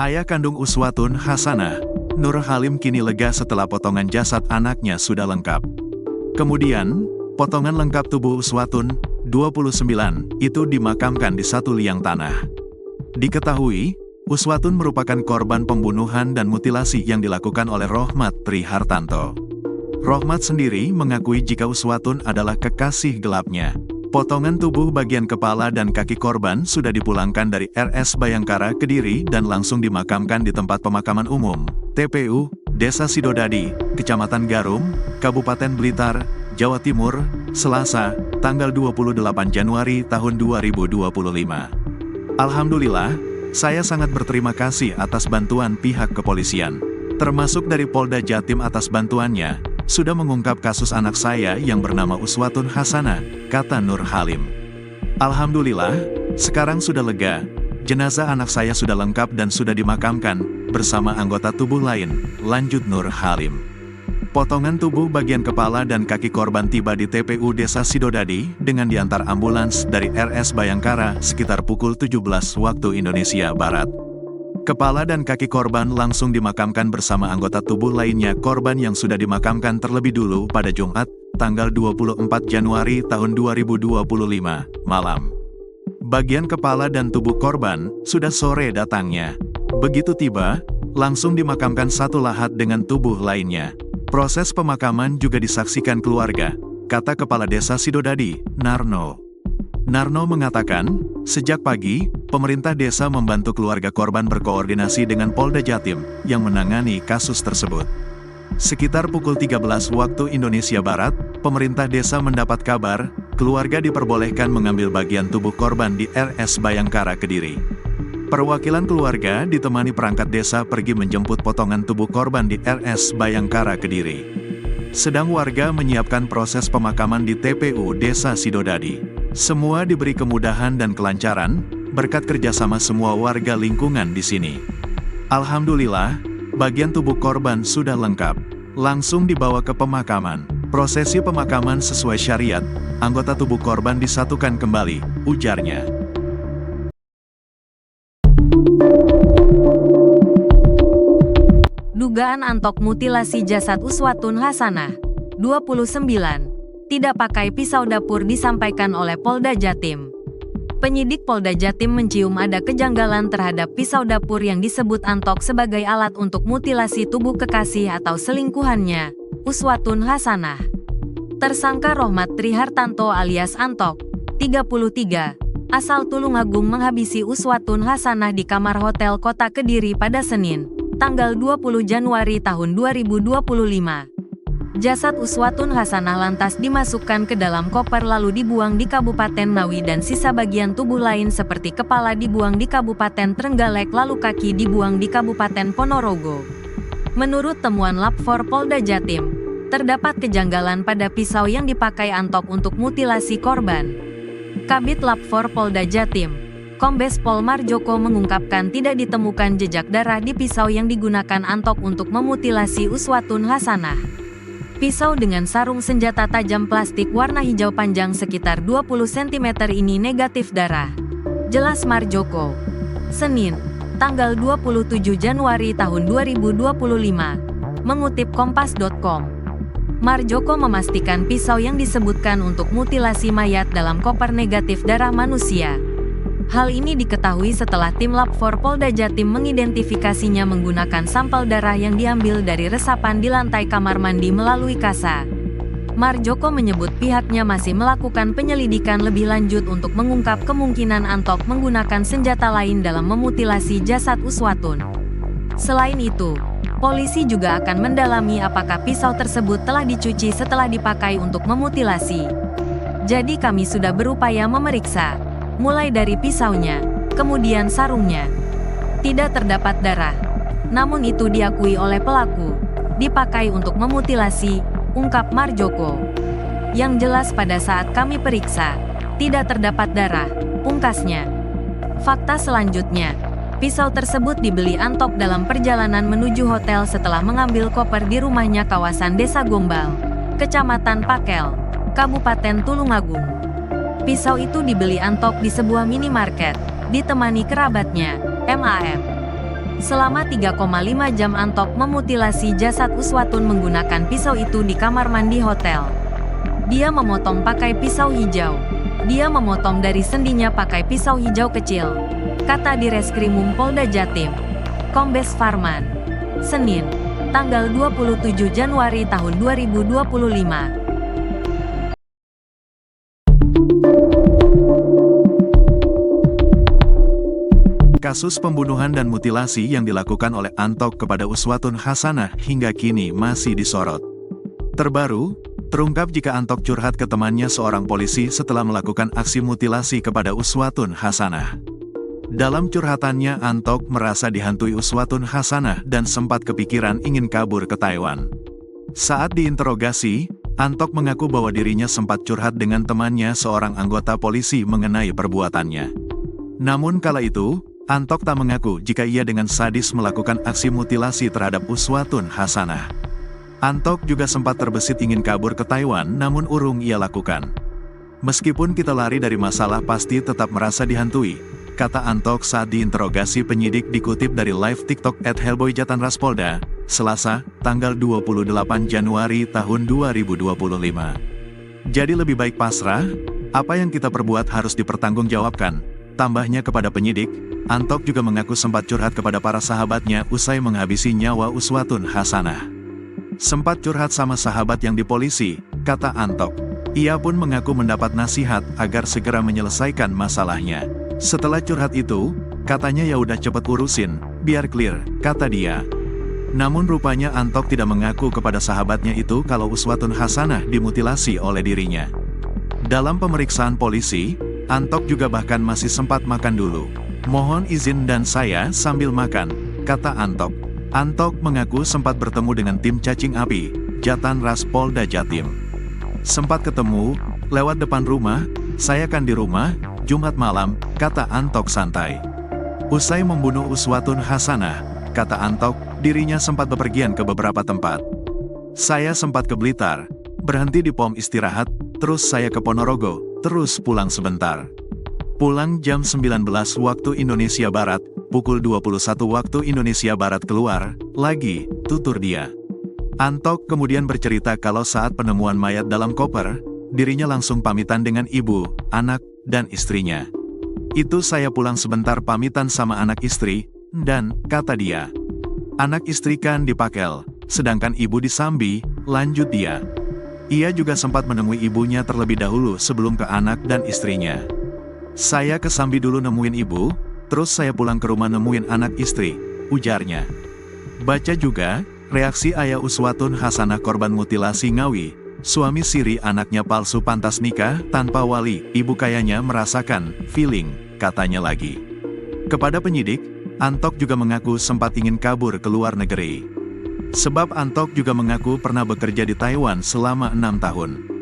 Ayah kandung Uswatun Hasanah, Nur Halim kini lega setelah potongan jasad anaknya sudah lengkap. Kemudian, potongan lengkap tubuh Uswatun, 29, itu dimakamkan di satu liang tanah. Diketahui, Uswatun merupakan korban pembunuhan dan mutilasi yang dilakukan oleh Rohmat Trihartanto. Rohmat sendiri mengakui jika Uswatun adalah kekasih gelapnya. Potongan tubuh bagian kepala dan kaki korban sudah dipulangkan dari RS Bayangkara Kediri dan langsung dimakamkan di tempat pemakaman umum, TPU, Desa Sidodadi, Kecamatan Garum, Kabupaten Blitar, Jawa Timur, Selasa, tanggal 28 Januari tahun 2025. Alhamdulillah, saya sangat berterima kasih atas bantuan pihak kepolisian, termasuk dari Polda Jatim atas bantuannya, sudah mengungkap kasus anak saya yang bernama Uswatun Hasanah, kata Nur Halim. Alhamdulillah, sekarang sudah lega, jenazah anak saya sudah lengkap dan sudah dimakamkan, bersama anggota tubuh lain, lanjut Nur Halim. Potongan tubuh bagian kepala dan kaki korban tiba di TPU Desa Sidodadi dengan diantar ambulans dari RS Bayangkara sekitar pukul 17 waktu Indonesia Barat. Kepala dan kaki korban langsung dimakamkan bersama anggota tubuh lainnya korban yang sudah dimakamkan terlebih dulu pada Jumat, tanggal 24 Januari tahun 2025, malam. Bagian kepala dan tubuh korban sudah sore datangnya. Begitu tiba, langsung dimakamkan satu lahat dengan tubuh lainnya. Proses pemakaman juga disaksikan keluarga, kata Kepala Desa Sidodadi, Narno. Narno mengatakan, sejak pagi, pemerintah desa membantu keluarga korban berkoordinasi dengan Polda Jatim yang menangani kasus tersebut. Sekitar pukul 13 waktu Indonesia Barat, pemerintah desa mendapat kabar, keluarga diperbolehkan mengambil bagian tubuh korban di RS Bayangkara Kediri. Perwakilan keluarga ditemani perangkat desa pergi menjemput potongan tubuh korban di RS Bayangkara Kediri. Sedang warga menyiapkan proses pemakaman di TPU Desa Sidodadi. Semua diberi kemudahan dan kelancaran, berkat kerjasama semua warga lingkungan di sini. Alhamdulillah, bagian tubuh korban sudah lengkap. Langsung dibawa ke pemakaman. Prosesi pemakaman sesuai syariat, anggota tubuh korban disatukan kembali, ujarnya. Dugaan antok mutilasi jasad Uswatun Hasanah, 29. Tidak pakai pisau dapur disampaikan oleh Polda Jatim. Penyidik Polda Jatim mencium ada kejanggalan terhadap pisau dapur yang disebut antok sebagai alat untuk mutilasi tubuh kekasih atau selingkuhannya, Uswatun Hasanah. Tersangka Rohmat Trihartanto alias Antok, 33, asal Tulungagung menghabisi Uswatun Hasanah di kamar Hotel Kota Kediri pada Senin, tanggal 20 Januari tahun 2025. Jasad Uswatun Hasanah lantas dimasukkan ke dalam koper lalu dibuang di Kabupaten Ngawi dan sisa bagian tubuh lain seperti kepala dibuang di Kabupaten Trenggalek lalu kaki dibuang di Kabupaten Ponorogo. Menurut temuan Lab 4 Polda Jatim, terdapat kejanggalan pada pisau yang dipakai Antok untuk mutilasi korban. Kabid Lab 4 Polda Jatim, Kombes Pol Marjoko mengungkapkan tidak ditemukan jejak darah di pisau yang digunakan Antok untuk memutilasi Uswatun Hasanah. Pisau dengan sarung senjata tajam plastik warna hijau panjang sekitar 20 cm ini negatif darah. Jelas Marjoko. Senin, tanggal 27 Januari tahun 2025. Mengutip Kompas.com. Marjoko memastikan pisau yang disebutkan untuk mutilasi mayat dalam koper negatif darah manusia. Hal ini diketahui setelah tim Lab 4 Polda Jatim mengidentifikasinya menggunakan sampel darah yang diambil dari resapan di lantai kamar mandi melalui kasa. Marjoko menyebut pihaknya masih melakukan penyelidikan lebih lanjut untuk mengungkap kemungkinan Antok menggunakan senjata lain dalam memutilasi jasad Uswatun. Selain itu, polisi juga akan mendalami apakah pisau tersebut telah dicuci setelah dipakai untuk memutilasi. Jadi kami sudah berupaya memeriksa, mulai dari pisaunya, kemudian sarungnya. Tidak terdapat darah. Namun itu diakui oleh pelaku, dipakai untuk memutilasi, ungkap Marjoko. Yang jelas pada saat kami periksa, tidak terdapat darah, pungkasnya. Fakta selanjutnya, pisau tersebut dibeli Antok dalam perjalanan menuju hotel setelah mengambil koper di rumahnya kawasan Desa Gombal, Kecamatan Pakel, Kabupaten Tulungagung. Pisau itu dibeli Antok di sebuah minimarket, ditemani kerabatnya, MAM. Selama 3,5 jam Antok memutilasi jasad Uswatun menggunakan pisau itu di kamar mandi hotel. Dia memotong pakai pisau hijau. Dia memotong dari sendinya pakai pisau hijau kecil, kata Direskrimum Polda Jatim, Kombes Farman. Senin, tanggal 27 Januari tahun 2025. Kasus pembunuhan dan mutilasi yang dilakukan oleh Antok kepada Uswatun Hasanah hingga kini masih disorot. Terbaru, terungkap jika Antok curhat ke temannya seorang polisi setelah melakukan aksi mutilasi kepada Uswatun Hasanah. Dalam curhatannya, Antok merasa dihantui Uswatun Hasanah dan sempat kepikiran ingin kabur ke Taiwan. Saat diinterogasi, Antok mengaku bahwa dirinya sempat curhat dengan temannya seorang anggota polisi mengenai perbuatannya. Namun kala itu, Antok tak mengaku jika ia dengan sadis melakukan aksi mutilasi terhadap Uswatun Hasanah. Antok juga sempat terbesit ingin kabur ke Taiwan, namun urung ia lakukan. Meskipun kita lari dari masalah pasti tetap merasa dihantui, kata Antok saat diinterogasi penyidik dikutip dari live TikTok @hellboy_jatanraspolda, Selasa, tanggal 28 Januari tahun 2025. Jadi lebih baik pasrah, apa yang kita perbuat harus dipertanggungjawabkan, tambahnya kepada penyidik. Antok juga mengaku sempat curhat kepada para sahabatnya usai menghabisi nyawa Uswatun Hasanah. Sempat curhat sama sahabat yang di polisi, kata Antok. Ia pun mengaku mendapat nasihat agar segera menyelesaikan masalahnya. Setelah curhat itu, katanya ya udah cepet urusin, biar clear, kata dia. Namun rupanya Antok tidak mengaku kepada sahabatnya itu kalau Uswatun Hasanah dimutilasi oleh dirinya. Dalam pemeriksaan polisi, Antok juga bahkan masih sempat makan dulu. Mohon izin dan saya sambil makan, kata Antok. Antok mengaku sempat bertemu dengan tim cacing api, Jatanras Polda Jatim. Sempat ketemu, lewat depan rumah, saya kan di rumah, Jumat malam, kata Antok santai. Usai membunuh Uswatun Hasanah, kata Antok, dirinya sempat bepergian ke beberapa tempat. Saya sempat ke Blitar, berhenti di pom istirahat, terus saya ke Ponorogo, terus pulang sebentar. Pulang jam 19 waktu Indonesia Barat, pukul 21 waktu Indonesia Barat keluar, lagi, tutur dia. Antok kemudian bercerita kalau saat penemuan mayat dalam koper, dirinya langsung pamitan dengan ibu, anak, dan istrinya. Itu saya pulang sebentar pamitan sama anak istri, dan, kata dia, anak istri kan di Pakel, sedangkan ibu di Sambi, lanjut dia. Ia juga sempat menemui ibunya terlebih dahulu sebelum ke anak dan istrinya. Saya ke Sambi dulu nemuin ibu, terus saya pulang ke rumah nemuin anak istri, ujarnya. Baca juga, reaksi ayah Uswatun Hasanah korban mutilasi Ngawi, suami siri anaknya palsu pantas nikah tanpa wali, ibu kayaknya merasakan, feeling, katanya lagi. Kepada penyidik, Antok juga mengaku sempat ingin kabur ke luar negeri. Sebab Antok juga mengaku pernah bekerja di Taiwan selama 6 tahun.